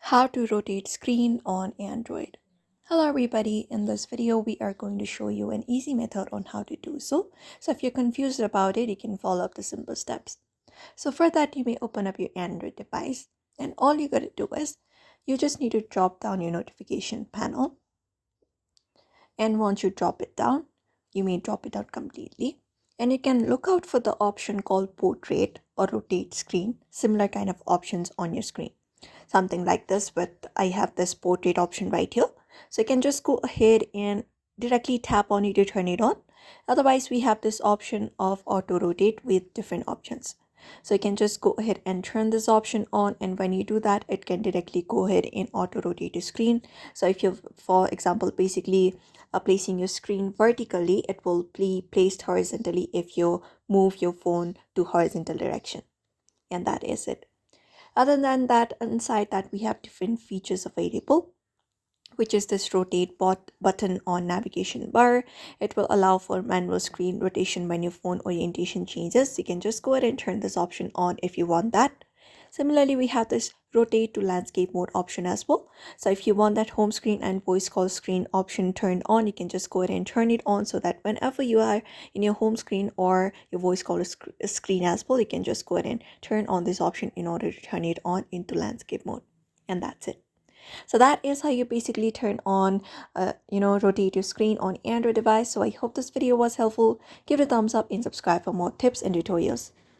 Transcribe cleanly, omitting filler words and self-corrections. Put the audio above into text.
How to rotate screen on Android. Hello everybody, in this video we are going to show you an easy method on how to do so. So if you're confused about it, you can follow up the simple steps. So for that, you may open up your Android device and all you gotta do is you just need to drop down your notification panel, and once you drop it down, you may drop it down completely, and you can look out for the option called portrait or rotate screen, similar kind of options on your screen, something like this. But I have this portrait option right here, so you can just go ahead and directly tap on it to turn it on. Otherwise, we have this option of auto rotate with different options, so you can just go ahead and turn this option on, and when you do that, it can directly go ahead and auto rotate your screen. So if you, for example, basically placing your screen vertically, it will be placed horizontally if you move your phone to horizontal direction, and that is it. Other than that, inside that we have different features available, which is this rotate button on navigation bar. It will allow for manual screen rotation when your phone orientation changes. You can just go ahead and turn this option on if you want that. Similarly, we have this rotate to landscape mode option as well. So if you want that home screen and voice call screen option turned on, you can just go ahead and turn it on, so that whenever you are in your home screen or your voice call screen as well, you can just go ahead and turn on this option in order to turn it on into landscape mode. And that's it. So that is how you basically turn on rotate your screen on Android device. So I hope this video was helpful. Give it a thumbs up and subscribe for more tips and tutorials.